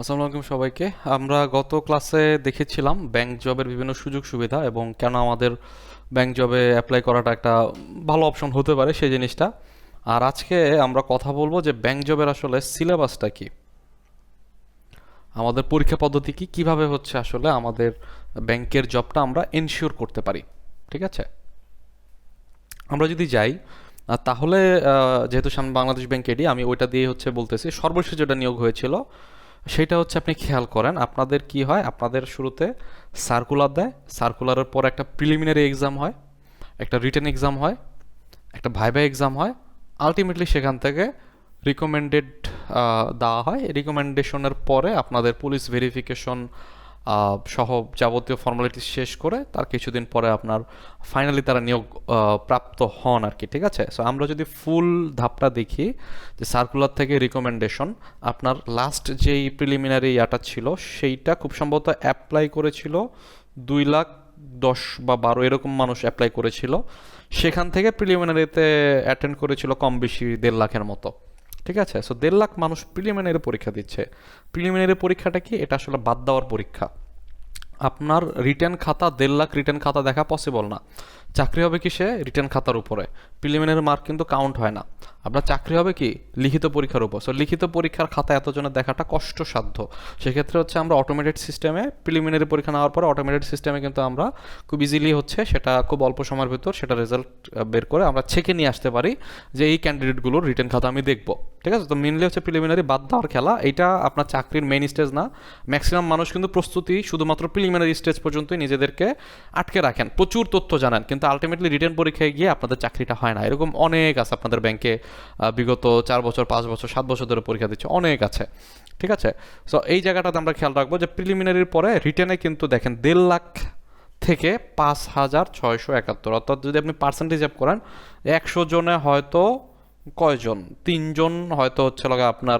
আসসালামু আলাইকুম সবাইকে। আমরা গত ক্লাসে দেখেছিলাম ব্যাংক জবের বিভিন্ন সুযোগ সুবিধা এবং কেন আমাদের ব্যাংক জবে অ্যাপ্লাই করাটা একটা ভালো অপশন হতে পারে সেই জিনিসটা। আর আজকে আমরা কথা বলবো যে ব্যাংক জবের আসলে সিলেবাসটা কি, আমাদের পরীক্ষা পদ্ধতি কি, কিভাবে হচ্ছে আসলে আমাদের ব্যাংকের জবটা আমরা এনশিওর করতে পারি। ঠিক আছে, আমরা যদি যাই তাহলে যেহেতু সামনে বাংলাদেশ ব্যাংক এডি, আমি ওইটা দিয়ে হচ্ছে বলতেছি। সর্বশেষ যেটা নিয়োগ হয়েছিল সেটা হচ্ছে, আপনি খেয়াল করেন আপনাদের কি হয়, আপনাদের শুরুতে সার্কুলার দেয়, সার্কুলারের পর একটা প্রিলিমিনারি এক্সাম হয়, একটা রিটেন এক্সাম হয়, একটা ভাইভা এক্সাম হয়, আলটিমেটলি সেখান থেকে রিকমেন্ডেড দেওয়া হয়। রিকমেন্ডেশনের পরে আপনাদের পুলিশ ভেরিফিকেশন সহ যাবতীয় ফর্মালিটি শেষ করে তার কিছুদিন পরে আপনার ফাইনালি তারা নিয়োগ প্রাপ্ত হন আর কি। ঠিক আছে, সো আমরা যদি ফুল ধাপটা দেখি, যে সার্কুলার থেকে রিকমেন্ডেশন, আপনার লাস্ট যেই প্রিলিমিনারি ইয়াটা ছিল সেইটা খুব সম্ভবত অ্যাপ্লাই করেছিল 2,10,000 বা 12 এরকম মানুষ অ্যাপ্লাই করেছিল। সেখান থেকে প্রিলিমিনারিতে অ্যাটেন্ড করেছিল কম বেশি 1.5 লাখের মতো। ঠিক আছে, সো 1.5 লাখ মানুষ প্রিলিমিনারি পরীক্ষা দিচ্ছে। প্রিলিমিনারি পরীক্ষাটা কি? এটা আসলে বাদ দেওয়ার পরীক্ষা। আপনার রিটার্ন খাতা 1.5 লাখ রিটার্ন খাতা দেখা পসিবল না। চাকরি হবে কি সে রিটার্ন খাতার উপরে, প্রিলিমিনারি মার্ক কিন্তু কাউন্ট হয় না। আপনার চাকরি হবে কি লিখিত পরীক্ষার উপর। সো লিখিত পরীক্ষার খাতা এতজনের দেখাটা কষ্টসাধ্য। সেক্ষেত্রে হচ্ছে আমরা অটোমেটেড সিস্টেমে প্রিলিমিনারি পরীক্ষা নেওয়ার পরে অটোমেটেড সিস্টেমে কিন্তু আমরা খুব ইজিলি হচ্ছে সেটা খুব অল্প সময়ের ভিতর সেটা রেজাল্ট বের করে আমরা ছেঁকে নিয়ে আসতে পারি যে এই ক্যান্ডিডেটগুলোর রিটার্ন খাতা আমি দেখব। ঠিক আছে, তো মেনলি হচ্ছে প্রিলিমিনারি বাদ দেওয়ার খেলা। এটা আপনার চাকরির মেইন স্টেজ না। ম্যাক্সিমাম মানুষ কিন্তু প্রস্তুতি শুধুমাত্র প্রিলিমিনারি স্টেজ পর্যন্তই নিজেদেরকে আটকে রাখেন, প্রচুর তথ্য জানেন, কিন্তু আলটিমেটলি রিটার্ন পরীক্ষায় গিয়ে আপনাদের চাকরিটা হয় না। এরকম অনেক আছে আপনাদের ব্যাংকে, বিগত 4 বছর 5 বছর 7 বছর ধরে পরীক্ষা দিচ্ছে, অনেক আছে। ঠিক আছে, সো এই জায়গাটাতে আমরা খেয়াল রাখবো যে প্রিলিমিনারির পরে রিটার্নে কিন্তু দেখেন 1.5 লাখ থেকে 5,671, অর্থাৎ যদি আপনি পার্সেন্টেজ হিসাব করেন 100 জনে হয়তো কয়জন, 3 জন হয়তো হচ্ছে লাগা আপনার,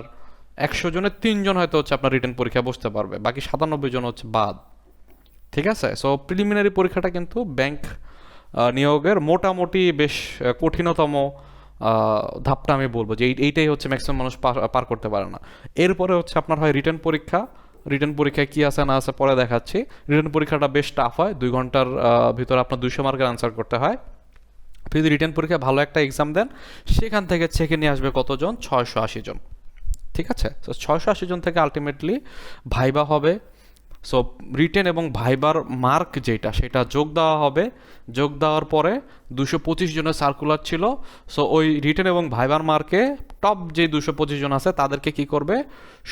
100 জনে 3 জন হয়তো হচ্ছে আপনার রিটেন পরীক্ষা বসতে পারবে, বাকি 97 জন হচ্ছে বাদ। ঠিক আছে, সো প্রিলিমিনারি পরীক্ষাটা কিন্তু ব্যাংক নিয়োগের মোটামুটি বেশ কঠিনতম ধাপটা আমি বলবো যে এইটাই হচ্ছে ম্যাক্সিমাম মানুষ পার করতে পারে না। এরপরে হচ্ছে আপনার হয় রিটেন পরীক্ষা। রিটেন পরীক্ষায় কী আছে না আছে পরে দেখাচ্ছি। রিটেন পরীক্ষাটা বেশ টাফ হয়, 2 ঘন্টার ভিতরে আপনার 200 মার্কের আনসার করতে হয়। আপনি যদি রিটেন পরীক্ষায় ভালো একটা এক্সাম দেন, সেখান থেকে ছেঁকে নিয়ে আসবে কতজন? 680 জন। ঠিক আছে, তো 680 জন থেকে আলটিমেটলি ভাইবা হবে। সো রিটেন এবং ভাইবার মার্ক যেটা সেটা যোগ দেওয়া হবে। যোগ দেওয়ার পরে 225 জনের সার্কুলার ছিল। সো ওই রিটেন এবং ভাইবার মার্কে টপ যে 225 জন আছে তাদেরকে কি করবে?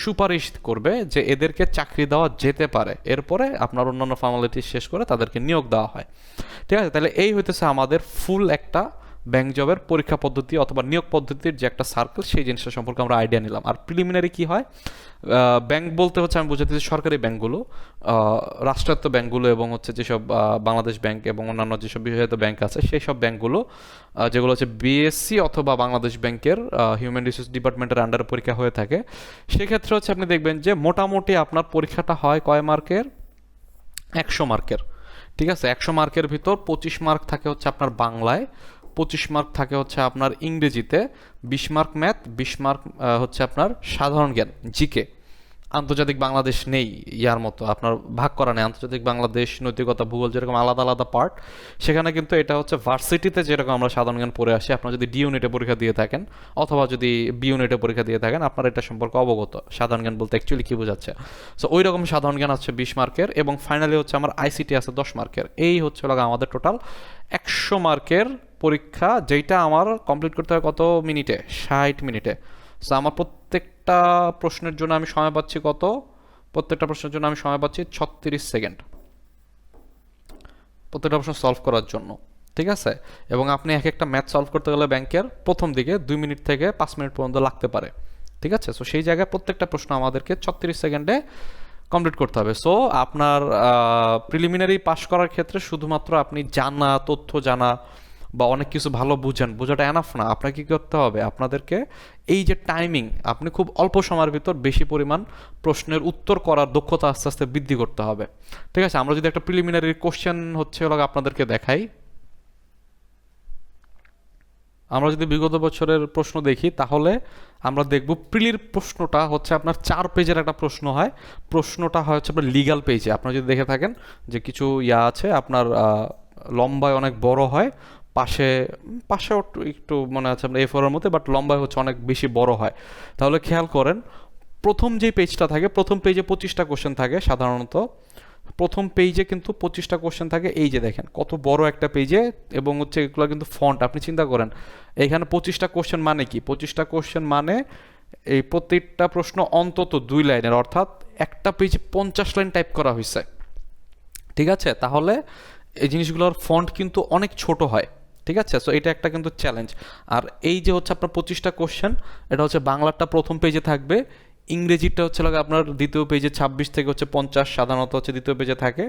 সুপারিশ করবে যে এদেরকে চাকরি দেওয়া যেতে পারে। এরপরে আপনার অন্যান্য ফর্মালিটি শেষ করে তাদেরকে নিয়োগ দেওয়া হয়। ঠিক আছে, তাহলে এই হইতেছে আমাদের ফুল একটা ব্যাংক জবের পরীক্ষা পদ্ধতি অথবা নিয়োগ পদ্ধতির যে একটা সার্কেল, সেই জিনিসটা সম্পর্কে আমরা আইডিয়া নিলাম। আর প্রিলিমিনারি কি হয়? ব্যাংক বলতে হচ্ছে আমি বুঝাতে চাই সরকারি ব্যাংকগুলো, রাষ্ট্রায়ত্ত ব্যাংকগুলো এবং হচ্ছে যেসব বাংলাদেশ ব্যাংক এবং অন্যান্য যেসব বিশেষায়িত ব্যাংক আছে সেই সব ব্যাংকগুলো, যেগুলো হচ্ছে বিএসসি অথবা বাংলাদেশ ব্যাংকের হিউম্যান রিসোর্স ডিপার্টমেন্টের আন্ডারে পরীক্ষা হয়ে থাকে। সেক্ষেত্রে হচ্ছে আপনি দেখবেন যে মোটামুটি আপনার পরীক্ষাটা হয় কয় মার্কের? 100 মার্কের। ঠিক আছে, 100 মার্কের ভিতর 25 মার্ক থাকে হচ্ছে আপনার বাংলায়, 25 মার্ক থাকে হচ্ছে আপনার ইংরেজিতে, 20 মার্ক ম্যাথ, 20 মার্ক হচ্ছে আপনার সাধারণ জ্ঞান জিকে। আন্তর্জাতিক বাংলাদেশ নেই ইয়ার মতো আপনার ভাগ করা নেই, আন্তর্জাতিক বাংলাদেশ, নৈতিকতা, ভূগোল যেরকম আলাদা আলাদা পার্ট, সেখানে কিন্তু এটা হচ্ছে ভার্সিটিতে যেরকম আমরা সাধারণ জ্ঞান পড়ে আসি। আপনারা যদি ডি ইউনিটে পরীক্ষা দিয়ে থাকেন অথবা যদি বি ইউনিটে পরীক্ষা দিয়ে থাকেন, আপনারা এটা সম্পর্কে অবগত সাধারণ জ্ঞান বলতে অ্যাকচুয়ালি কী বোঝাচ্ছে। সো ওই রকম সাধারণ জ্ঞান আছে 20 মার্কের, এবং ফাইনালি হচ্ছে আমার আইসিটি আছে 10 মার্কের। এই হচ্ছে লাগা আমাদের টোটাল 100 মার্কের পরীক্ষা, যেটা আমার কমপ্লিট করতে হয় কত মিনিটে? 60 মিনিটে। সো আমার প্রত্যেকটা প্রশ্নের জন্য আমি সময় পাচ্ছি কত? প্রত্যেকটা প্রশ্নের জন্য আমি সময় পাচ্ছি 36 সেকেন্ড, প্রত্যেকটা প্রশ্ন সলভ করার জন্য। ঠিক আছে, এবং আপনি এক একটা ম্যাথ সলভ করতে গেলে ব্যাংকের প্রথম দিকে 2 মিনিট থেকে 5 মিনিট পর্যন্ত লাগতে পারে। ঠিক আছে, সো সেই জায়গায় প্রত্যেকটা প্রশ্ন আমাদেরকে 36 সেকেন্ডে কমপ্লিট করতে হবে। সো আপনার প্রিলিমিনারি পাস করার ক্ষেত্রে শুধুমাত্র আপনি জানা, তথ্য জানা বা অনেক কিছু ভালো বুঝেন, বোঝাটা এনাফ না। আপনাকে কী করতে হবে? আপনাদেরকে এই যে টাইমিং, আপনি খুব অল্প সময়ের ভিতর বেশি পরিমাণ প্রশ্নের উত্তর করার দক্ষতা আস্তে আস্তে বৃদ্ধি করতে হবে। ঠিক আছে, আমরা যদি একটা প্রিলিমিনারি কোশ্চেন হচ্ছে আপনাদেরকে দেখাই, আমরা যদি বিগত বছরের প্রশ্ন দেখি তাহলে আমরা দেখব প্রিলির প্রশ্নটা হচ্ছে আপনার 4 পেজের একটা প্রশ্ন হয়। প্রশ্নটা হয় হচ্ছে আপনার লিগ্যাল পেজে। আপনারা যদি দেখে থাকেন যে কিছু ইয়া আছে আপনার লম্বায় অনেক বড় হয়, পাশে পাশেও একটু মনে আছে আপনার A4 এর মধ্যে, বাট লম্বায় হচ্ছে অনেক বেশি বড় হয়। তাহলে খেয়াল করেন প্রথম যে পেজটা থাকে, প্রথম পেজে 25টা কোশ্চেন থাকে সাধারণত। প্রথম পেজে কিন্তু 25টা কোশ্চেন থাকে। এই যে দেখেন কত বড় একটা পেজে, এবং হচ্ছে এগুলো কিন্তু ফন্ট। আপনি চিন্তা করেন এখানে 25টা কোশ্চেন মানে কি? 25টা কোশ্চেন মানে এই প্রত্যেকটা প্রশ্ন অন্তত 2 লাইনের, অর্থাৎ একটা পেজে 50 লাইন টাইপ করা হয়েছে। ঠিক আছে, তাহলে এই জিনিসগুলোর ফন্ট কিন্তু অনেক ছোট হয়। ঠিক আছে, সো এটা একটা কিন্তু চ্যালেঞ্জ। আর এই যে হচ্ছে আপনার 25টা কোশ্চেন, এটা হচ্ছে বাংলাটা প্রথম পেজে থাকবে, ইংরেজিটা হচ্ছে লাগে আপনার দ্বিতীয় পেজে 26 থেকে হচ্ছে 50 সাধারণত হচ্ছে দ্বিতীয় পেজে থাকে,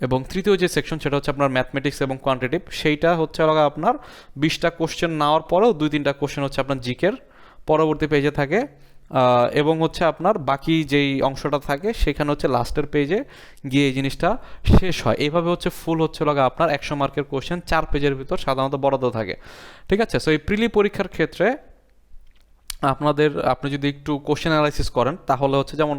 এবং তৃতীয় যে সেকশন সেটা হচ্ছে আপনার ম্যাথমেটিক্স এবং কোয়ান্টিটিভ, সেইটা হচ্ছে লাগে আপনার 20টা কোশ্চেন নেওয়ার পরেও 2-3টা কোশ্চেন হচ্ছে আপনার জিকের পরবর্তী পেজে থাকে। এবং হচ্ছে আপনার বাকি যেই অংশটা থাকে সেখানে হচ্ছে লাস্টের পেজে গিয়ে এই জিনিসটা শেষ হয়। এইভাবে হচ্ছে ফুল হচ্ছে লাগা আপনার 100 মার্কের কোশ্চেন 4 পেজের ভিতর সাধারণত বরাদ্দ থাকে। ঠিক আছে, সো এই প্রিলি পরীক্ষার ক্ষেত্রে আপনি যদি একটু কোশ্চেন অ্যানালাইসিস করেন তাহলে হচ্ছে যেমন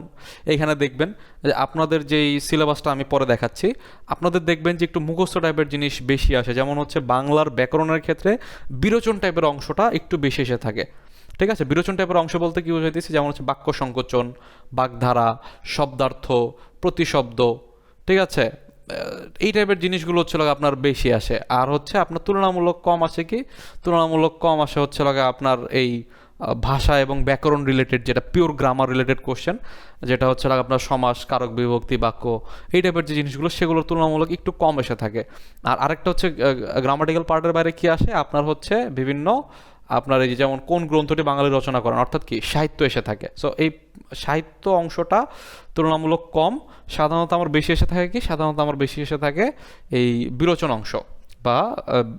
এইখানে দেখবেন যে আপনাদের যেই সিলেবাসটা আমি পরে দেখাচ্ছি, আপনাদের দেখবেন যে একটু মুখস্থ টাইপের জিনিস বেশি আসে। যেমন হচ্ছে বাংলার ব্যাকরণের ক্ষেত্রে বিরোচন টাইপের অংশটা একটু বেশি এসে থাকে। ঠিক আছে, বিরোচন টাইপের অংশ বলতে কি বোঝাইতেছি, যেমন হচ্ছে বাক্য সংকোচন, বাগধারা, শব্দার্থ, প্রতিশব্দ। ঠিক আছে, এই টাইপের জিনিসগুলো হচ্ছে লাগে আপনার বেশি আসে। আর হচ্ছে আপনার তুলনামূলক কম আসে কি, তুলনামূলক কম আসে হচ্ছে লাগে আপনার এই ভাষা এবং ব্যাকরণ রিলেটেড, যেটা পিওর গ্রামার রিলেটেড কোশ্চেন, যেটা হচ্ছে লাগে আপনার সমাস, কারক, বিভক্তি, বাক্য, এই টাইপের যে জিনিসগুলো সেগুলোর তুলনামূলক একটু কম এসে থাকে। আর আরেকটা হচ্ছে গ্রামাটিক্যাল পার্টের বাইরে কি আসে আপনার হচ্ছে বিভিন্ন আপনার এই যে যেমন কোন গ্রন্থটি বাঙালি রচনা করেন, অর্থাৎ কি সাহিত্য এসে থাকে। সো এই সাহিত্য অংশটা তুলনামূলক কম। সাধারণত আমার বেশি এসে থাকে কি, সাধারণত আমার বেশি এসে থাকে এই বিরোচন অংশ বা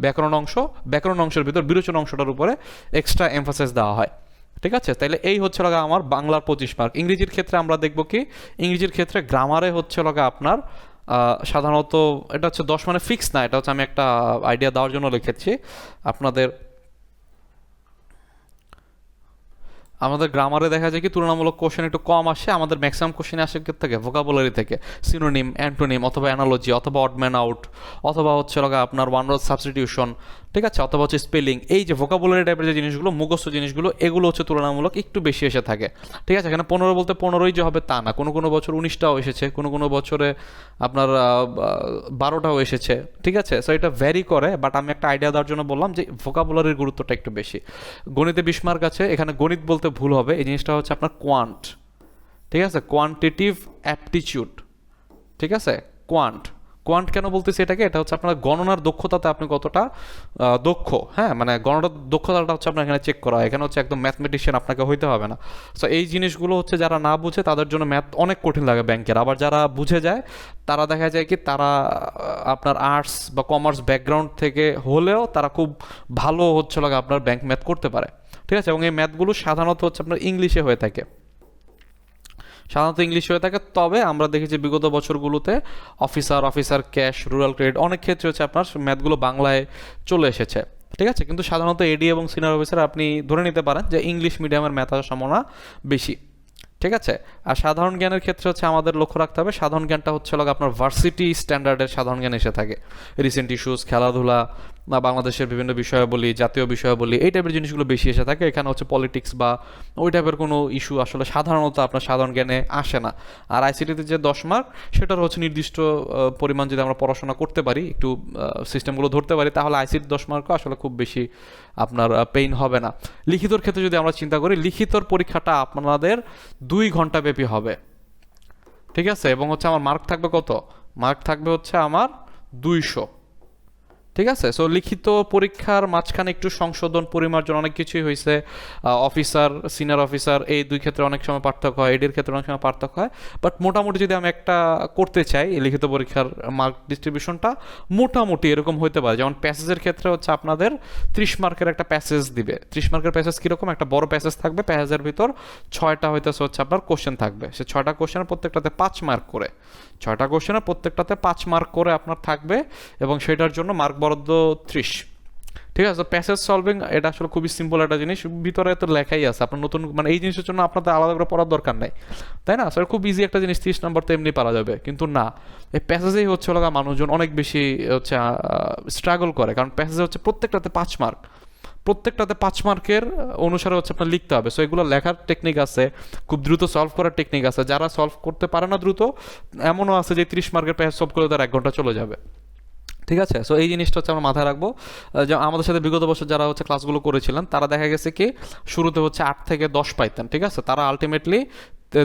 ব্যাকরণ অংশ। ব্যাকরণ অংশের ভিতর বিরোচন অংশটার উপরে এক্সট্রা এমফাসিস দেওয়া হয়। ঠিক আছে, তাইলে এই হচ্ছে লগা আমার বাংলার 25 মার্ক। ইংরেজির ক্ষেত্রে আমরা দেখব কি, ইংরেজির ক্ষেত্রে গ্রামারে হচ্ছে লগা আপনার সাধারণত এটা হচ্ছে 10 মানে ফিক্স না, এটা হচ্ছে আমি একটা আইডিয়া দেওয়ার জন্য লিখেছি আপনাদের। আমাদের গ্রামারে দেখা যায় কি তুলনামূলক কোশ্চেন একটু কম আসে। আমাদের ম্যাক্সিমাম কোশ্চেন আসে থেকে ভোকাবুলারি থেকে, সিনোনিম, অ্যান্টোনিম, অথবা অ্যানালজি, অথবা অড ম্যান আউট, অথবা হচ্ছে লগা আপনার ওয়ান ওয়ার্ড সাবস্টিটিউশন। ঠিক আছে, অথবা হচ্ছে স্পেলিং। এই যে ভোকাবুলারি টাইপের যে জিনিসগুলো, মুখস্থ জিনিসগুলো, এগুলো হচ্ছে তুলনামূলক একটু বেশি এসে থাকে। ঠিক আছে, এখানে 15 বলতে 15ই যে হবে তা না, কোনো কোনো বছর 19টাও এসেছে, কোনো কোনো বছরে আপনার 12টাও এসেছে। ঠিক আছে, সো এটা ভ্যারি করে, বাট আমি একটা আইডিয়া দেওয়ার জন্য বললাম যে ভোকাবুলারির গুরুত্বটা একটু বেশি। গণিতে 20 মার্ক আছে, এখানে গণিত বলতে ভুল হবে, এই জিনিসটা হচ্ছে আপনার কোয়ান্ট। ঠিক আছে, কোয়ান্টিটিভ অ্যাপটিটিউড। ঠিক আছে, কোয়ান্ট। কোয়ান্ট কেন বলতেছি এটাকে, এটা হচ্ছে আপনার গণনার দক্ষতাতে আপনি কতটা দক্ষ। হ্যাঁ, মানে গণনার দক্ষতাটা হচ্ছে আপনার এখানে চেক করা হয়। এখানে হচ্ছে একদম ম্যাথমেটিশিয়ান আপনাকে হইতে হবে না। সো এই জিনিসগুলো হচ্ছে যারা না বুঝে তাদের জন্য ম্যাথ অনেক কঠিন লাগে ব্যাংকের। আবার যারা বুঝে যায় তারা দেখা যায় কি তারা আপনার আর্টস বা কমার্স ব্যাকগ্রাউন্ড থেকে হলেও তারা খুব ভালো হচ্ছে লাগে আপনার ব্যাংক ম্যাথ করতে পারে। ঠিক আছে, এবং এই ম্যাথগুলো সাধারণত হচ্ছে আপনার ইংলিশে হয়ে থাকে, সাধারণত ইংলিশ হয়ে থাকে। তবে আমরা দেখেছি বিগত বছরগুলোতে অফিসার ক্যাশ, রুরাল ক্রেডিট অনেক ক্ষেত্রে হচ্ছে আপনার ম্যাথগুলো বাংলায় চলে এসেছে। ঠিক আছে, কিন্তু সাধারণত এডি এবং সিনিয়র অফিসার আপনি ধরে নিতে পারেন যে ইংলিশ মিডিয়ামের ম্যাথ আসার সম্ভাবনা বেশি। ঠিক আছে, আর সাধারণ জ্ঞানের ক্ষেত্রে হচ্ছে আমাদের লক্ষ্য রাখতে হবে সাধারণ জ্ঞানটা হচ্ছে আপনার ভার্সিটি স্ট্যান্ডার্ডের সাধারণ জ্ঞান এসে থাকে। রিসেন্ট ইস্যুস, খেলাধুলা বা বাংলাদেশের বিভিন্ন বিষয়াবলী, জাতীয় বিষয়াবলী, এই টাইপের জিনিসগুলো বেশি এসে থাকে। এখানে হচ্ছে পলিটিক্স বা ওই টাইপের কোনো ইস্যু আসলে সাধারণত আপনার সাধারণ জ্ঞানে আসে না। আর আইসিটিতে যে 10 মার্ক, সেটার হচ্ছে নির্দিষ্ট পরিমাণ যদি আমরা পড়াশোনা করতে পারি, একটু সিস্টেমগুলো ধরতে পারি, তাহলে আইসিটি 10 মার্কও আসলে খুব বেশি আপনার পেইন হবে না। লিখিতর ক্ষেত্রে যদি আমরা চিন্তা করি, লিখিতর পরীক্ষাটা আপনাদের 2 ঘন্টা ব্যাপী হবে। ঠিক আছে, এবং হচ্ছে আমার মার্ক থাকবে কত, মার্ক থাকবে হচ্ছে আমার 200। ঠিক আছে, সো লিখিত পরীক্ষার মাঝখানে একটু সংশোধন পরিমার্জন অনেক কিছুই হয়েছে। অফিসার, সিনিয়র অফিসার, এই দুই ক্ষেত্রে অনেক সময় পার্থক্য হয়, এডির ক্ষেত্রে অনেক সময় পার্থক্য হয়। বাট মোটামুটি যদি আমি একটা করতে চাই, এই লিখিত পরীক্ষার মার্ক ডিস্ট্রিবিউশনটা মোটামুটি এরকম হতে পারে। যেমন প্যাসেজের ক্ষেত্রে হচ্ছে আপনাদের 30 মার্কের একটা প্যাসেজ দিবে। 30 মার্কের প্যাসেজ কীরকম, একটা বড় প্যাসেজ থাকবে, প্যাসেজের ভিতর 6টা হইতেছে হচ্ছে আপনার কোশ্চেন থাকবে। সে 6টা কোশ্চেনের প্রত্যেকটাতে 5 মার্ক করে, 6টা কোশ্চেনের প্রত্যেকটাতে 5 মার্ক করে আপনার থাকবে, এবং সেটার জন্য মার্ক বরাদ্দ 30। ঠিক ঠিক আছে? প্যাসেজ সলভিং এটা আসলে খুবই সিম্পল একটা জিনিস, ভিতরে তো লেখাই আছে, আপনার নতুন মানে এই জিনিসের জন্য আপনাদের আলাদা করে পড়ার দরকার নাই, তাই না? আসলে খুব ইজি একটা জিনিস, 30 নম্বর তো এমনি পারা যাবে, কিন্তু না, এই প্যাসেজেই হচ্ছে লগা মানুষজন অনেক বেশি হচ্ছে স্ট্রাগল করে, কারণ প্যাসেজে হচ্ছে প্রত্যেকটাতে 5 মার্ক, প্রত্যেকটাতে 5 মার্কের অনুসারে হচ্ছে আপনার লিখতে হবে। সো এগুলো লেখার টেকনিক আছে, খুব দ্রুত সলভ করার টেকনিক আছে, যারা সলভ করতে পারে না দ্রুত, এমনও আছে যে 30 মার্কের প্যাসেজ সলভ করে তার 1 ঘন্টা চলে যাবে। ঠিক আছে? সো এই জিনিসটা হচ্ছে আমরা মাথায় রাখবো। যে আমাদের সাথে বিগত বছর যারা হচ্ছে ক্লাসগুলো করেছিলেন তারা দেখা গেছে কি শুরুতে হচ্ছে 8 থেকে 10 পাইতেন, ঠিক আছে? তারা আলটিমেটলি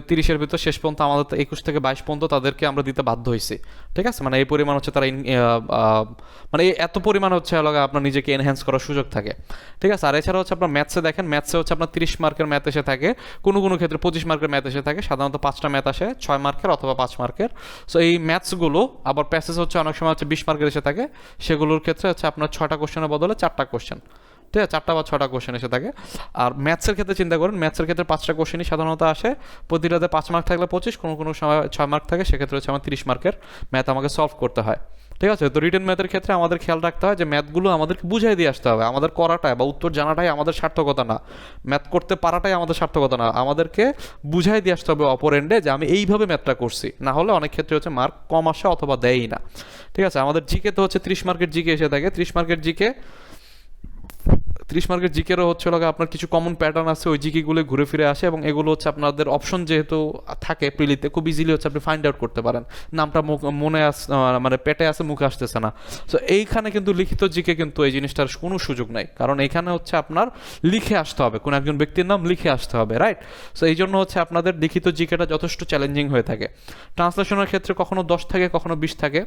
30-এর ভিতর শেষ পর্যন্ত আমাদের 21 থেকে 22 পর্যন্ত তাদেরকে আমরা দিতে বাধ্য হয়েছি। ঠিক আছে? মানে এই পরিমাণ হচ্ছে তারা মানে এত পরিমাণ হচ্ছে আপনার নিজেকে এনহ্যান্স করার সুযোগ থাকে। ঠিক আছে? আর এছাড়া হচ্ছে আপনার ম্যাথসে দেখেন, ম্যাথসে হচ্ছে আপনার 30 মার্কের ম্যাথ এসে থাকে, কোনো কোনো ক্ষেত্রে 25 মার্কের ম্যাথ এসে থাকে, সাধারণত 5টা ম্যাথ আসে 6 মার্কের অথবা 5 মার্কের। সো এই ম্যাথসগুলো আবার প্যাসেজ হচ্ছে অনেক সময় হচ্ছে 20 মার্কের এসে থাকে, সেগুলোর ক্ষেত্রে হচ্ছে আপনার 6টা কোশ্চেনের বদলে 4টা কোশ্চেন, ঠিক আছে? 4টা বা 6টা কোশ্চেন এসে থাকে। আর ম্যাথসের ক্ষেত্রে চিন্তা করেন, ম্যাথসের ক্ষেত্রে 5টা কোশ্চেনই সাধারণত আসে, প্রতিটাতে 5 মার্ক থাকলে 25, কোনো কোনো সময় 6 মার্ক থাকে, সেক্ষেত্রে হচ্ছে আমার 30 মার্কের ম্যাথ আমাকে সলভ করতে হয়। ঠিক আছে? তো রিটেন ম্যাথের ক্ষেত্রে আমাদের খেয়াল রাখতে হয় যে ম্যাথগুলো আমাদেরকে বুঝাই দিয়ে আসতে হবে, আমাদের করাটাই বা উত্তর জানাটাই আমাদের সার্থকতা না, ম্যাথ করতে পারাটাই আমাদের সার্থকতা না, আমাদেরকে বুঝাই দিয়ে আসতে হবে অপর এন্ডে যে আমি এইভাবে ম্যাথটা করছি, না হলে অনেক ক্ষেত্রে হচ্ছে মার্ক কম আসে অথবা দেয়ই না। ঠিক আছে? আমাদের জিকে তো হচ্ছে 30 মার্কের জিকে এসে থাকে, 30 মার্কের জিকেরও হচ্ছে আপনার কিছু কমন প্যাটার্ন আছে, ওই জিকেগুলো ঘুরে ফিরে আসে, এবং এগুলো হচ্ছে আপনাদের অপশন যেহেতু থাকে প্রিলিতে, খুব ইজিলি হচ্ছে আপনি ফাইন্ড আউট করতে পারেন, নামটা মনে মানে পেটে আছে, মুখে আসতেছে না। সো এইখানে কিন্তু লিখিত জিকে কিন্তু এই জিনিসটার কোনো সুযোগ নাই, কারণ এইখানে হচ্ছে আপনার লিখে আসতে হবে, কোনো একজন ব্যক্তির নাম লিখে আসতে হবে, রাইট? সো এই জন্য হচ্ছে আপনাদের লিখিত জিকেটা যথেষ্ট চ্যালেঞ্জিং হয়ে থাকে। ট্রান্সলেশনের ক্ষেত্রে কখনো 10 থাকে, কখনো 20 থাকে।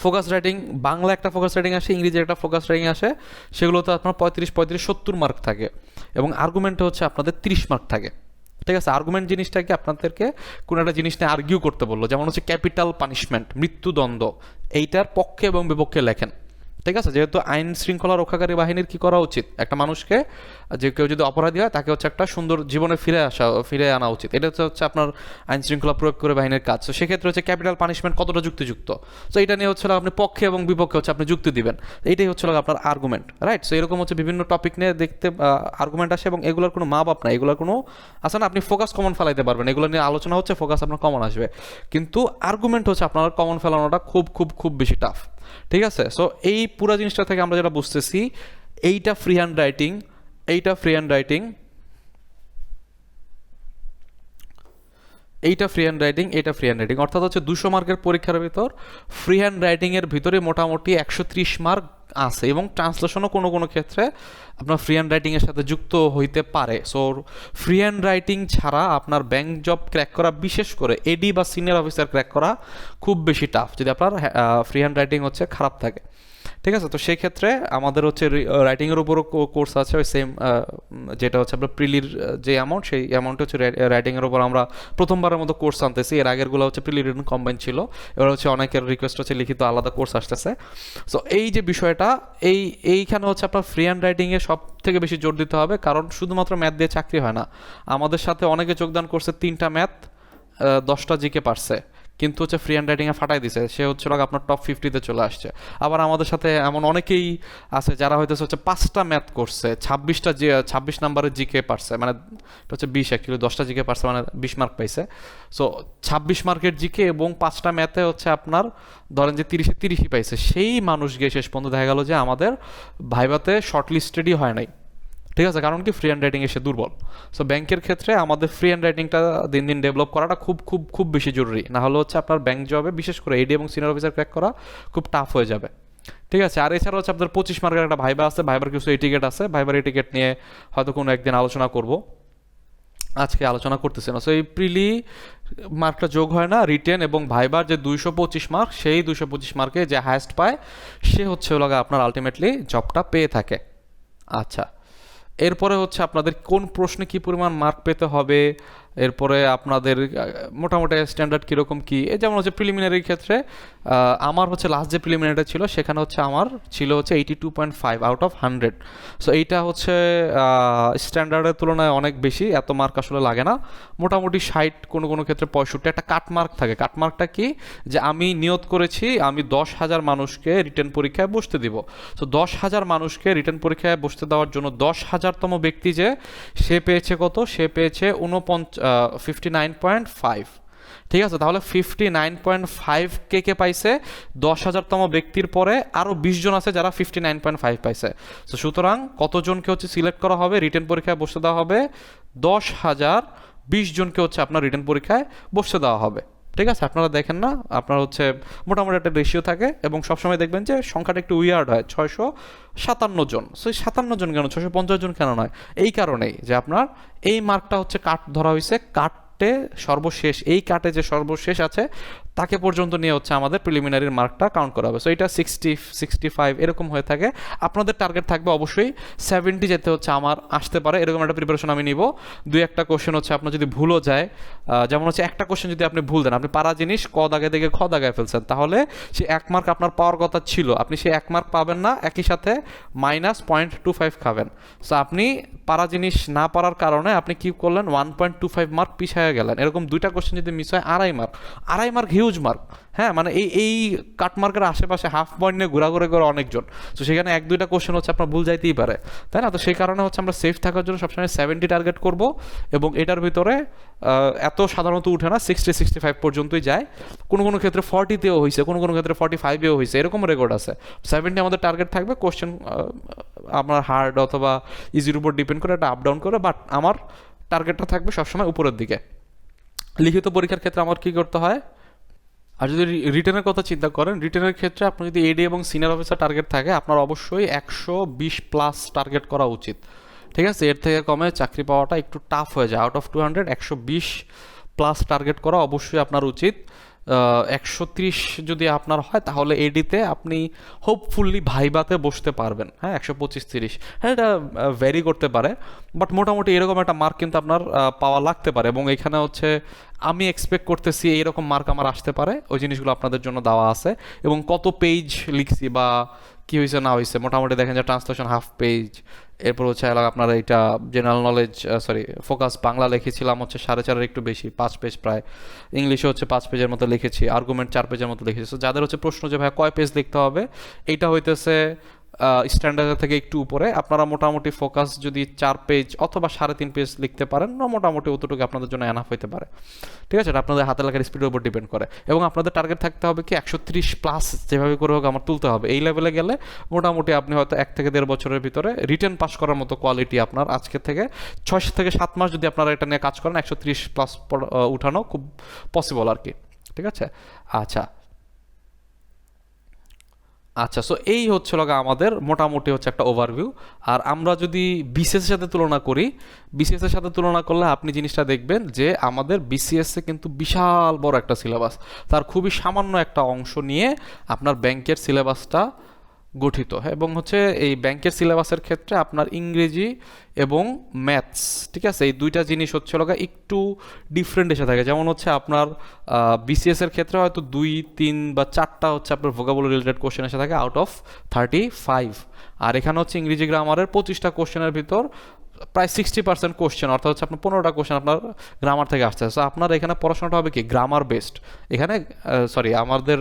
ফোকাস রাইটিং, বাংলা একটা ফোকাস রাইটিং আসে, ইংরেজি একটা ফোকাস রাইটিং আসে, সেগুলোতে আপনার 35, 35, 70 মার্ক থাকে, এবং আর্গুমেন্টে হচ্ছে আপনাদের 30 মার্ক থাকে। ঠিক আছে? আর্গুমেন্ট জিনিসটাকে আপনাদেরকে কোনো একটা জিনিস নিয়ে আর্গিউ করতে বললো, যেমন হচ্ছে ক্যাপিটাল পানিশমেন্ট, মৃত্যুদণ্ড, এইটার পক্ষে এবং বিপক্ষে লেখেন। ঠিক আছে? যেহেতু আইন শৃঙ্খলা রক্ষাকারী বাহিনীর কি করা উচিত, একটা মানুষকে, যে কেউ যদি অপরাধী হয় তাকে হচ্ছে একটা সুন্দর জীবনে ফিরে আনা উচিত, এটা হচ্ছে আপনার আইন শৃঙ্খলা প্রয়োগ করে বাহিনীর কাজ। তো সেক্ষেত্রে হচ্ছে ক্যাপিটাল পানিশমেন্ট কতটা যুক্তিযুক্ত, তো এটা নিয়ে হচ্ছে আপনি পক্ষে এবং বিপক্ষে হচ্ছে আপনি যুক্তি দিবেন, এইটাই হচ্ছে আপনার আর্গুমেন্ট, রাইট? সো এরকম হচ্ছে বিভিন্ন টপিক নিয়ে দেখতে আর্গুমেন্ট আসে, এবং এগুলোর কোনো মা বাপ নাই, এগুলোর কোনো আছে না, আপনি ফোকাস কমন ফেলাইতে পারবেন, এগুলো নিয়ে আলোচনা হচ্ছে, ফোকাস আপনার কমন আসবে, কিন্তু আর্গুমেন্ট হচ্ছে আপনার কমন ফেলানোটা খুব খুব খুব বেশি টাফ। ঠিক আছে? সো এই পুরো জিনিসটা থেকে আমরা যেটা বুঝতেছি, এইটা ফ্রি হ্যান্ড রাইটিং, এইটা ফ্রি হ্যান্ড রাইটিং, এইটা ফ্রি হ্যান্ড রাইটিং, এটা ফ্রি হ্যান্ড রাইটিং, অর্থাৎ হচ্ছে 200 মার্কের পরীক্ষার ভিতর ফ্রি হ্যান্ড রাইটিংয়ের ভিতরে মোটামুটি 130 মার্ক আছে, এবং ট্রান্সলেশনও কোনো কোনো ক্ষেত্রে আপনার ফ্রি হ্যান্ড রাইটিংয়ের সাথে যুক্ত হইতে পারে। সো ফ্রি হ্যান্ড রাইটিং ছাড়া আপনার ব্যাংক জব ক্র্যাক করা, বিশেষ করে এডি বা সিনিয়র অফিসার ক্র্যাক করা খুব বেশি টাফ, যদি আপনার ফ্রি হ্যান্ড রাইটিং হচ্ছে খারাপ থাকে। ঠিক আছে? তো সেই ক্ষেত্রে আমাদের হচ্ছে রাইটিংয়ের উপরও কোর্স আছে, ওই সেম যেটা হচ্ছে আপনার প্রিলির যে অ্যামাউন্ট, সেই অ্যামাউন্ট হচ্ছে রাইটিংয়ের উপর আমরা প্রথমবারের মতো কোর্স আনতেছি, এর আগেরগুলো হচ্ছে প্রিলি রিটেন কম্বাইন ছিল, এবার হচ্ছে অনেকের রিকোয়েস্ট হচ্ছে লিখিত আলাদা কোর্স আসতেছে। সো এই যে বিষয়টা, এইখানে হচ্ছে আপনার ফ্রি হ্যান্ড রাইটিংয়ে সব থেকে বেশি জোর দিতে হবে, কারণ শুধুমাত্র ম্যাথ দিয়ে চাকরি হয় না। আমাদের সাথে অনেকে যোগদান করছে 3টা ম্যাথ, 10টা জিকে পারছে, কিন্তু হচ্ছে ফ্রি হ্যান্ড রাইটিংয়ে ফাটাই দিছে, সে হচ্ছে আপনার টপ 50-তে চলে আসছে। আবার আমাদের সাথে এমন অনেকেই আছে যারা হচ্ছে 5টা ম্যাথ করছে, 26 নাম্বারের জিকে পারছে, মানে এটা হচ্ছে 20, অ্যাকচুয়ালি 10টা জিকে পারছে, মানে 20 মার্ক পাইছে। সো 26 মার্কের জিকে এবং 5টা ম্যাথে হচ্ছে আপনার ধরেন যে 30-এ 30ই পাইছে, সেই মানুষ গিয়ে শেষ পর্যন্ত দেখা গেল যে আমাদের ভাইভাতে শর্ট লিস্টেডই হয় নাই। ঠিক আছে? কারণ কি, ফ্রি হ্যান্ড রাইটিং এসে দুর্বল। সো ব্যাংকের ক্ষেত্রে আমাদের ফ্রি হ্যান্ড রাইটিংটা দিন দিন ডেভেলপ করাটা খুব খুব খুব বেশি জরুরি, না হলে হচ্ছে আপনার ব্যাংক জবে, বিশেষ করে এডি এবং সিনিয়র অফিসার ক্র্যাক করা খুব টাফ হয়ে যাবে। ঠিক আছে? আর এছাড়া হচ্ছে আপনার 25 মার্কের একটা ভাইবা আছে, ভাইবার কিছু এটিকেট আছে, ভাইবার এটিকেট নিয়ে হয়তো কোনো একদিন আলোচনা করব, আজকে আলোচনা করতেছি না। সো এই প্রিলি মার্কটা যোগ হয় না, রিটেন এবং ভাইবার যে 225 মার্ক, সেই 225 মার্কে যে হায়েস্ট পায় সে হচ্ছে আপনার আলটিমেটলি জবটা পেয়ে থাকে। আচ্ছা, এরপরে হচ্ছে আপনাদের কোন প্রশ্নে কী পরিমাণ মার্ক পেতে হবে, এরপরে আপনাদের মোটামুটি স্ট্যান্ডার্ড কীরকম কী, এই যেমন হচ্ছে প্রিলিমিনারির ক্ষেত্রে আমার হচ্ছে লাস্ট যে প্রিলিমিনারিটা ছিল সেখানে হচ্ছে আমার ছিল হচ্ছে 82.5 আউট অফ 100। সো এইটা হচ্ছে স্ট্যান্ডার্ডের তুলনায় অনেক বেশি, এত মার্ক আসলে লাগে না, মোটামুটি 60, কোনো কোনো ক্ষেত্রে 65। একটা কাট মার্ক থাকে, কাট মার্কটা কি, যে আমি নিয়ত করেছি আমি 10,000 মানুষকে রিটেন পরীক্ষায় বসতে দিব। সো 10,000 মানুষকে রিটেন পরীক্ষায় বসতে দেওয়ার জন্য 10,000তম ব্যক্তি যে সে পেয়েছে কত, সে পেয়েছে 59.5। ঠিক আছে, তাহলে 59.5 কে পাইছে, 10,000তম ব্যক্তির পরে আরও 20 জন আছে যারা 59.5 পাইছে। তো সুতরাং কতজনকে হচ্ছে সিলেক্ট করা হবে, রিটেন পরীক্ষায় বসতে দেওয়া হবে, 10,000 20 জনকে হচ্ছে আপনার রিটেন পরীক্ষায় বসতে দেওয়া হবে। ঠিক আছে, আপনারা দেখেন না, আপনার হচ্ছে মোটামুটি একটা রেশিও থাকে এবং সবসময় দেখবেন যে সংখ্যাটা একটু উইয়ার্ড হয়, 657 জন। সো 57 জন কেন, 650 জন কেন নয়, এই কারণেই যে আপনার এই মার্কটা হচ্ছে কাট ধরা হয়েছে, সর্বশেষ, এই কাটে যে সর্বশেষ আছে তাকে পর্যন্ত নিয়ে হচ্ছে আমাদের প্রিলিমিনারির মার্কটা কাউন্ট করা হবে। সো এটা 60 65 এরকম হয়ে থাকে। আপনাদের টার্গেট থাকবে অবশ্যই 70 যেতে হচ্ছে আমার আসতে পারে, এরকম একটা প্রিপারেশন আমি নিব। দুই একটা কোশ্চেন হচ্ছে আপনার যদি ভুলও যায়, যেমন হচ্ছে একটা কোশ্চেন যদি আপনি ভুল দেন, আপনি পারা জিনিস ক দাগে দেখে খ দাগায় ফেলছেন, তাহলে সে 1 মার্ক আপনার পাওয়ার কথা ছিল, আপনি সে 1 মার্ক পাবেন না, একই সাথে -0.25 খাবেন। সো আপনি পারা জিনিস না পারার কারণে আপনি কি করলেন, 1.25 মার্ক পিছিয়ে গেলেন। এরকম দুইটা কোশ্চেন যদি মিস হয়, 2.5 মার্ক হিউজ মার্ক। হ্যাঁ, মানে এই কাট মার্কের আশেপাশে হাফ পয়েন্ট নিয়ে ঘোরাঘুরি করে অনেকজন, তো সেখানে 1-2টা কোশ্চেন হচ্ছে আপনার ভুল যাইতেই পারে, তাই না? তো সেই কারণে হচ্ছে আমরা সেফ থাকার জন্য সবসময় 70 টার্গেট করব, এবং এটার ভিতরে এত সাধারণত উঠে না, 60-65 পর্যন্তই যায়। কোনো কোনো ক্ষেত্রে 40তেও হয়েছে, কোনো কোনো ক্ষেত্রে 45এও হয়েছে, এরকম রেকর্ড আছে। 70 আমাদের টার্গেট থাকবে। কোশ্চেন আপনার হার্ড অথবা ইজির উপর ডিপেন্ড করে, এটা আপ ডাউন করে, বাট আমার টার্গেটটা থাকবে সবসময় উপরের দিকে। লিখিত পরীক্ষার ক্ষেত্রে আমার কী করতে হয়, আর যদি রিটেনের কথা চিন্তা করেন, রিটেনের ক্ষেত্রে আপনার যদি এডি এবং সিনিয়র অফিসার টার্গেট থাকে, আপনার অবশ্যই 120+ টার্গেট করা উচিত। ঠিক আছে, এর থেকে কমে চাকরি পাওয়াটা একটু টাফ হয়ে যায়। আউট অফ 200 120+ টার্গেট করা অবশ্যই আপনার উচিত। 130 যদি আপনার হয় তাহলে এডিতে আপনি হোপফুলি ভাইবাতে বসতে পারবেন। হ্যাঁ, 125-30, হ্যাঁ এটা ভ্যারি করতে পারে, বাট মোটামুটি এরকম একটা মার্ক কিন্তু আপনার পাওয়া লাগতে পারে, এবং এখানে হচ্ছে আমি এক্সপেক্ট করতেছি এইরকম মার্ক আমার আসতে পারে। ওই জিনিসগুলো আপনাদের জন্য দেওয়া আছে, এবং কত পেজ লিখছি বা কী হয়েছে না হয়েছে, মোটামুটি দেখেন যে ট্রান্সলেশন হাফ পেজ, এরপর হচ্ছে আপনার এইটা জেনারেল নলেজ, ফোকাস বাংলা লিখেছিলাম হচ্ছে 4.5-এর একটু বেশি, 5 পেজ প্রায়। ইংলিশে হচ্ছে 5 পেজের মতো লিখেছি, আর্গুমেন্ট 4 পেজের মতো লিখেছি। সো যাদের হচ্ছে প্রশ্ন যে ভাই কয় পেজ লিখতে হবে, এইটা হইতেছে স্ট্যান্ডার্ড থেকে একটু উপরে। আপনারা মোটামুটি ফোকাস যদি 4 পেজ অথবা 3.5 পেজ লিখতে পারেন, মোটামুটি অতটুকু আপনাদের জন্য এনাফ হইতে পারে। ঠিক আছে, এটা আপনাদের হাতে লেখার স্পিডের উপর ডিপেন্ড করে, এবং আপনাদের টার্গেট থাকতে হবে কি 130+ যেভাবে করে হোক আমার তুলতে হবে। এই লেভেলে গেলে মোটামুটি আপনি হয়তো 1 থেকে 1.5 বছরের ভিতরে রিটেন পাস করার মতো কোয়ালিটি আপনার আজকে থেকে 6 থেকে 7 মাস যদি আপনারা এটা নিয়ে কাজ করেন, 130+ উঠানো খুব পসিবল আর কি। ঠিক আছে, আচ্ছা, সো এই হচ্ছে আমাদের মোটামুটি হচ্ছে একটা ওভারভিউ। আর আমরা যদি বিসিএস এর সাথে তুলনা করি, বিসিএস এর সাথে তুলনা করলে আপনি জিনিসটা দেখবেন যে আমাদের বিসিএস এ কিন্তু বিশাল বড় একটা সিলেবাস, তার খুবই সামান্য একটা অংশ নিয়ে আপনার ব্যাংকের সিলেবাসটা গঠিত। এবং হচ্ছে এই ব্যাংকের সিলেবাসের ক্ষেত্রে আপনার ইংরেজি এবং ম্যাথস, ঠিক আছে, এই দুইটা জিনিস হচ্ছে একটু ডিফারেন্ট এসে থাকে। যেমন হচ্ছে আপনার বিসিএস এর ক্ষেত্রে হয়তো 2, 3 বা 4টা হচ্ছে আপনার ভোকাবুলারি রিলেটেড কোশ্চেন এসে থাকে আউট অফ 35, আর এখানে হচ্ছে ইংরেজি গ্রামারের 25টা কোশ্চেনের ভিতর প্রায় 60% কোশ্চেন, অর্থাৎ হচ্ছে আপনার 15টা কোশ্চেন আপনার গ্রামার থেকে আসছে। সো আপনার এখানে পড়াশোনাটা হবে কি গ্রামার বেসড, এখানে আমাদের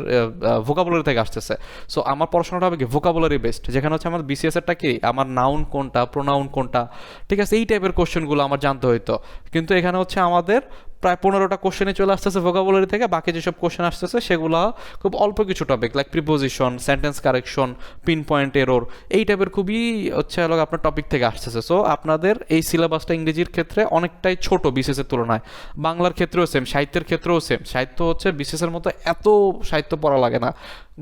ভোকাবুলারি থেকে আসতেছে। সো আমার পড়াশোনাটা হবে কি ভোকাবুলারি বেসড, যেখানে হচ্ছে আমার বিসিএসেরটা কি আমার নাউন কোনটা, প্রোনাউন কোনটা, ঠিক আছে, এই টাইপের কোশ্চেনগুলো আমার জানতে হইতো। কিন্তু এখানে হচ্ছে আমাদের প্রায় 15টা কোশ্চেনে চলে আসতেছে ভোকাবুলারি থেকে, বাকি যেসব কোশ্চেন আসতেছে সেগুলো খুব অল্প কিছু topic, like preposition, sentence correction, pin point error, এই টাইপের খুবই হচ্ছে আপনার টপিক থেকে আসতেছে। সো আপনাদের এই সিলেবাসটা ইংরেজির ক্ষেত্রে অনেকটাই ছোট বিসিএসের তুলনায়, বাংলার ক্ষেত্রেও সেম, সাহিত্যের ক্ষেত্রেও সেম। সাহিত্য হচ্ছে বিসিএসের মতো এত সাহিত্য পড়া লাগে না,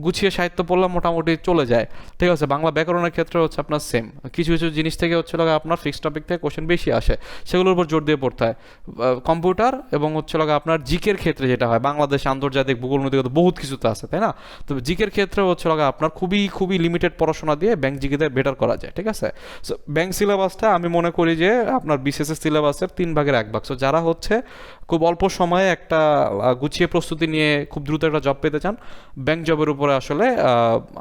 গুছিয়ে সাহিত্য পড়লে মোটামুটি চলে যায়, ঠিক আছে। বাংলা ব্যাকরণের ক্ষেত্রে হচ্ছে আপনার সেম, কিছু কিছু জিনিস থেকে হচ্ছে লাগে আপনার ফিক্সড টপিক থেকে কোশ্চেন বেশি আসে, সেগুলোর উপর জোর দিয়ে পড়তে হয়। কম্পিউটার এবং হচ্ছে লাগে আপনার জিকের ক্ষেত্রে যেটা হয়, বাংলাদেশ আন্তর্জাতিক ভূগোল নদীগত বহুত কিছু তো আছে, তাই না? তো জিকের ক্ষেত্রে হচ্ছে লাগে আপনার খুবই খুবই লিমিটেড পড়াশোনা দিয়ে ব্যাংক জিকেতে বেটার করা যায়, ঠিক আছে। সো ব্যাংক সিলেবাসটা আমি মনে করি যে আপনার বিসিএস সিলেবাসের 3/1 সো যারা হচ্ছে খুব অল্প সময়ে একটা গুছিয়ে প্রস্তুতি নিয়ে খুব দ্রুত একটা জব পেতে চান, ব্যাংক জবের উপরে আসলে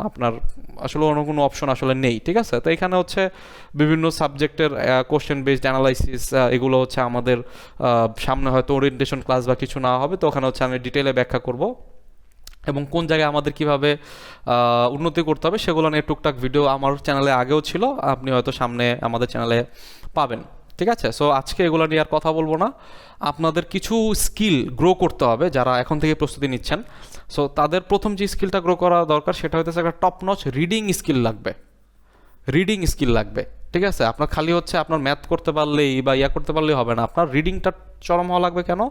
আপনার আসলে অন্য কোনো অপশন আসলে নেই, ঠিক আছে। তো এখানে হচ্ছে বিভিন্ন সাবজেক্টের কোশ্চেন বেসড অ্যানালাইসিস, এগুলো হচ্ছে আমাদের সামনে হয়তো ওরিয়েন্টেশন ক্লাস বা কিছু না হবে, তো ওখানে হচ্ছে আমি ডিটেলে ব্যাখ্যা করব এবং কোন জায়গায় আমাদের কিভাবে উন্নতি করতে হবে সেগুলো নিয়ে টুকটাক ভিডিও আমার চ্যানেলে আগেও ছিল, আপনি হয়তো সামনে আমাদের চ্যানেলে পাবেন, ঠিক আছে। সো আজকে এগুলো নিয়ে আর কথা বলবো না। আপনাদের কিছু স্কিল গ্রো করতে হবে যারা এখন থেকে প্রস্তুতি নিচ্ছেন। সো তাদের প্রথম যে স্কিলটা গ্রো করা দরকার সেটা হচ্ছে একটা টপ নচ রিডিং স্কিল লাগবে, রিডিং স্কিল লাগবে, ঠিক আছে। আপনার খালি হচ্ছে আপনার ম্যাথ করতে পারলেই বা ইয়া করতে পারলেই হবে না, আপনার রিডিংটা চরম হওয়া লাগবে। কেন?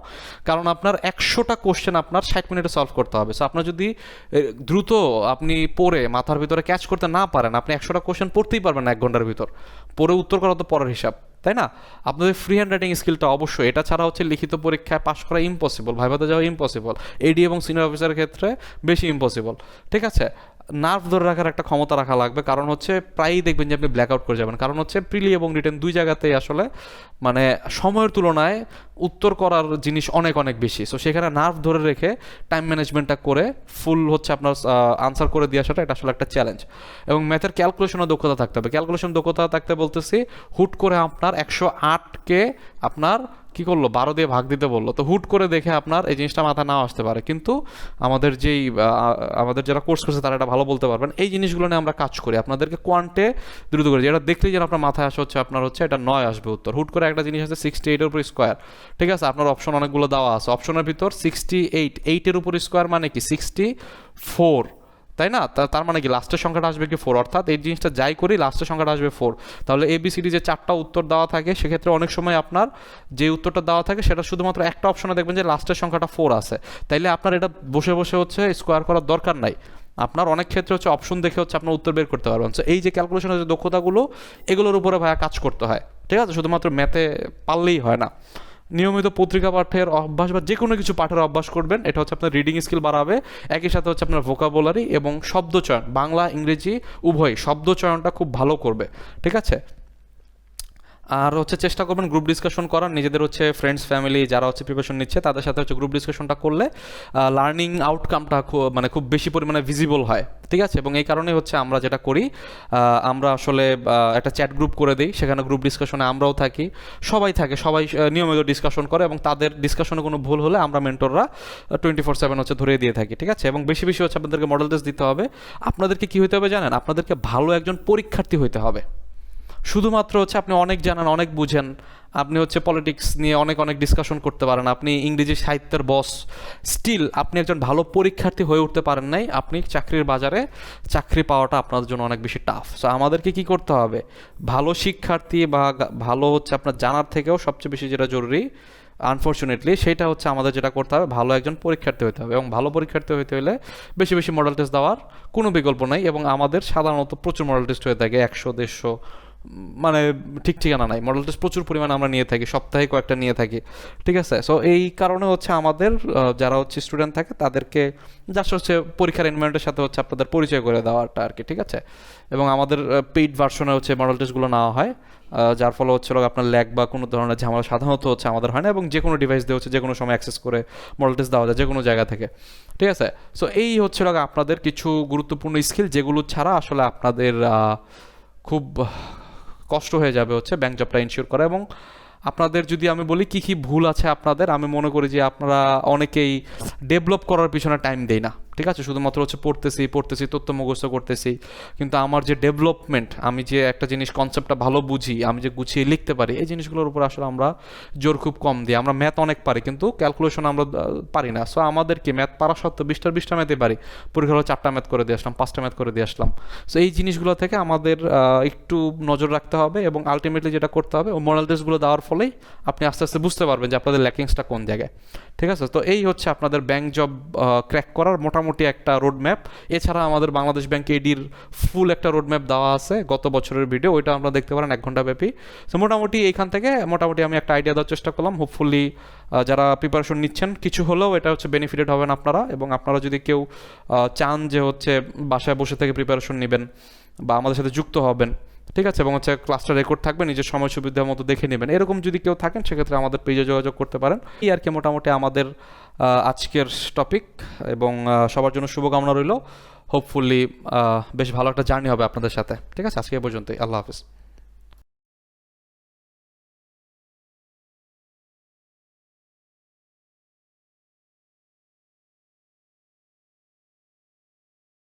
কারণ আপনার 100টা কোশ্চেন আপনার 60 মিনিটে সলভ করতে হবে। সো আপনার যদি দ্রুত আপনি পড়ে মাথার ভিতরে ক্যাচ করতে না পারেন, আপনি 100টা কোশ্চেন পড়তেই পারবেন না 1 ঘন্টার ভিতর, পড়ে উত্তর করা তো পরের হিসাব, তাই না? আপনাদের ফ্রি হ্যান্ড রাইটিং স্কিলটা অবশ্যই, এটা ছাড়া হচ্ছে লিখিত পরীক্ষায় পাশ করা ইম্পসিবল, ভাইভাতে যাওয়া ইম্পসিবল, এডি এবং সিনিয়র অফিসারের ক্ষেত্রে বেশি ইম্পসিবল, ঠিক আছে। নার্ভ ধরে রাখার একটা ক্ষমতা রাখা লাগবে, কারণ হচ্ছে প্রায়ই দেখবেন যে আপনি ব্ল্যাক আউট করে যাবেন, কারণ হচ্ছে প্রিলি এবং রিটেন দুই জায়গাতেই আসলে মানে সময়ের তুলনায় উত্তর করার জিনিস অনেক অনেক বেশি। সো সেখানে নার্ভ ধরে রেখে টাইম ম্যানেজমেন্টটা করে ফুল হচ্ছে আপনার আনসার করে দিয়ে আসাটা এটা আসলে একটা চ্যালেঞ্জ। এবং ম্যাথের ক্যালকুলেশনের দক্ষতা থাকতে হবে। ক্যালকুলেশন দক্ষতা থাকতে বলতেছি, হুট করে আপনার 108কে আপনার কি করলো 12 দিয়ে ভাগ দিতে বললো, তো হুট করে দেখে আপনার এই জিনিসটা মাথায় নাও আসতে পারে, কিন্তু আমাদের যারা কোর্স করছে তারা এটা ভালো বলতে পারবেন। এই জিনিসগুলো নিয়ে আমরা কাজ করি, আপনাদেরকে কোয়ান্টে দ্রুত করে, যেটা দেখলেই যেন আপনার মাথায় আসে হচ্ছে আপনার হচ্ছে এটা 9 আসবে উত্তর। হুট করে একটা জিনিস আছে 68-এর উপর স্কোয়ার, ঠিক আছে, আপনার অপশন অনেকগুলো দেওয়া আছে, অপশনের ভিতর 68-8-এর উপর স্কোয়ার মানে কি 64, তাই না? তার মানে কি লাস্টের সংখ্যাটা আসবে কি 4, অর্থাৎ এই জিনিসটা যাই করি লাস্টের সংখ্যাটা আসবে 4। তাহলে এবিসিডি যে 4টা উত্তর দেওয়া থাকে সেক্ষেত্রে অনেক সময় আপনার যে উত্তরটা দেওয়া থাকে সেটা শুধুমাত্র একটা অপশনে দেখবেন যে লাস্টের সংখ্যাটা 4 আছে, তাইলে আপনার এটা বসে বসে হচ্ছে স্কোয়ার করার দরকার নাই, আপনার অনেক ক্ষেত্রে হচ্ছে অপশন দেখে হচ্ছে আপনার উত্তর বের করতে পারবেন। সো এই যে ক্যালকুলেশনের যে দক্ষতাগুলো, এগুলোর উপরে ভাইয়া কাজ করতে হয়, ঠিক আছে, শুধুমাত্র ম্যাথে পারলেই হয় না। নিয়মিত পত্রিকা পাঠের অভ্যাস বা যে কোনো কিছু পাঠের অভ্যাস করবেন, এটা হচ্ছে আপনার রিডিং স্কিল বাড়াবে, একই সাথে হচ্ছে আপনার ভোকাবুলারি এবং শব্দচয়ন, বাংলা ইংরেজি উভয় শব্দচয়নটা খুব ভালো করবে, ঠিক আছে। আর হচ্ছে চেষ্টা করবেন গ্রুপ ডিসকাশন করার, নিজেদের হচ্ছে ফ্রেন্ডস ফ্যামিলি যারা হচ্ছে প্রিপারেশন নিচ্ছে তাদের সাথে হচ্ছে গ্রুপ ডিসকাশনটা করলে লার্নিং আউটকামটা মানে খুব বেশি পরিমাণে ভিজিবল হয়, ঠিক আছে। এবং এই কারণে হচ্ছে আমরা যেটা করি, আমরা আসলে একটা চ্যাট গ্রুপ করে দিই, সেখানে গ্রুপ ডিসকাশনে আমরাও থাকি, সবাই থাকে, সবাই নিয়মিত ডিসকাশন করে এবং তাদের ডিসকাশনে কোনো ভুল হলে আমরা মেন্টররা 24/7 হচ্ছে ধরে দিয়ে থাকি, ঠিক আছে। এবং বেশি বেশি হচ্ছে আপনাদেরকে মডেল টেস্ট দিতে হবে। আপনাদেরকে কী হতে হবে জানেন? আপনাদেরকে ভালো একজন পরীক্ষার্থী হতে হবে। শুধুমাত্র হচ্ছে আপনি অনেক জানেন, অনেক বুঝেন, আপনি হচ্ছে পলিটিক্স নিয়ে অনেক অনেক ডিসকাশন করতে পারেন, আপনি ইংরেজি সাহিত্যের বস, স্টিল আপনি একজন ভালো পরীক্ষার্থী হয়ে উঠতে পারেন নাই, আপনি চাকরির বাজারে চাকরি পাওয়াটা আপনাদের জন্য অনেক বেশি টাফ। সো আমাদেরকে কি করতে হবে? ভালো শিক্ষার্থী বা ভালো হচ্ছে আপনার জানার থেকেও সবচেয়ে বেশি যেটা জরুরি আনফর্চুনেটলি সেটা হচ্ছে আমাদের যেটা করতে হবে, ভালো একজন পরীক্ষার্থী হতে হবে। এবং ভালো পরীক্ষার্থী হতে হলে বেশি বেশি মডেল টেস্ট দেওয়ার কোনো বিকল্প নাই। এবং আমাদের সাধারণত প্রচুর মডেল টেস্ট হয়ে থাকে, 100-150, মানে ঠিক ঠিকানা নাই, মডেল টেস্ট প্রচুর পরিমাণে আমরা নিয়ে থাকি, সপ্তাহে কয়েকটা নিয়ে থাকি, ঠিক আছে। সো এই কারণে হচ্ছে আমাদের যারা হচ্ছে স্টুডেন্ট থাকে তাদেরকে জাস্ট হচ্ছে পরীক্ষার এনভায়রনমেন্টের সাথে হচ্ছে আপনাদের পরিচয় করে দেওয়াটা আর কি, ঠিক আছে। এবং আমাদের পেইড ভার্সনে হচ্ছে মডেল টেস্টগুলো নেওয়া হয়, যার ফলে হচ্ছে আপনার ল্যাগ বা কোনো ধরনের ঝামেলা সাধারণত হচ্ছে আমাদের হয় না, এবং যে কোনো ডিভাইস দিয়ে হচ্ছে যে কোনো সময় অ্যাক্সেস করে মডেল টেস্ট দেওয়া যায় যে কোনো জায়গা থেকে, ঠিক আছে। সো এই হচ্ছে আপনাদের কিছু গুরুত্বপূর্ণ স্কিল যেগুলো ছাড়া আসলে আপনাদের খুব কষ্ট হয়ে যাবে হচ্ছে ব্যাংক জবটা ইনশিওর করা। এবং আপনাদের যদি আমি বলি কী কী ভুল আছে আপনাদের, আমি মনে করি যে আপনারা অনেকেই ডেভেলপ করার পিছনে টাইম দেয় না, ঠিক আছে, শুধুমাত্র হচ্ছে পড়তেছি তথ্য মুখস্থ করতেছি, কিন্তু আমার যে ডেভেলপমেন্ট, আমি যে একটা জিনিস কনসেপ্টটা ভালো বুঝি, আমি যে গুছিয়ে লিখতে পারি, এই জিনিসগুলোর উপর আসলে আমরা জোর খুব কম দিই। আমরা ম্যাথ অনেক পারি কিন্তু ক্যালকুলেশন আমরা পারি না। সো আমাদের কি ম্যাথ পারা সত্ত্বেও 20টা ম্যাথে পারি, পরীক্ষা হলো 4টা ম্যাথ করে দিয়ে আসলাম, 5টা ম্যাথ করে দিয়ে আসলাম। সো এই জিনিসগুলো থেকে আমাদের একটু নজর রাখতে হবে এবং আলটিমেটলি যেটা করতে হবে, ও মডেল টেস্টগুলো দেওয়ার ফলেই আপনি আস্তে আস্তে বুঝতে পারবেন যে আপনাদের ল্যাকিংসটা কোন জায়গায়, ঠিক আছে। তো এই হচ্ছে আপনাদের ব্যাংক জব ক্র্যাক করার মোটামুটি মোটামুটি একটা রোড ম্যাপ। এছাড়া আমাদের বাংলাদেশ ব্যাংক এডির ফুল একটা রোড ম্যাপ দেওয়া আছে গত বছরের ভিডিও, ওইটা আপনারা দেখতে পারেন 1 ঘন্টা ব্যাপী। সো মোটামুটি এইখান থেকে মোটামুটি আমি একটা আইডিয়া দেওয়ার চেষ্টা করলাম। হোপফুলি যারা প্রিপারেশন নিচ্ছেন কিছু হলেও এটা হচ্ছে বেনিফিটেড হবেন আপনারা, এবং আপনারা যদি কেউ চান যে হচ্ছে বাসায় বসে থেকে প্রিপারেশন নেবেন বা আমাদের সাথে যুক্ত হবেন, ঠিক আছে, এবং হচ্ছে ক্লাসটা রেকর্ড থাকবে, নিজের সময় সুবিধা মতো দেখে নেবেন, এরকম যদি কেউ থাকেন সেক্ষেত্রে আমাদের পেজে যোগাযোগ করতে পারেন। এই আর কি মোটামুটি আমাদের আজকের টপিক, এবং সবার জন্য শুভকামনা রইল। হোপফুলি বেশ ভালো একটা জার্নি হবে আপনাদের সাথে। ঠিক আছে, আজকে এ পর্যন্তই। আল্লাহ হাফিজ।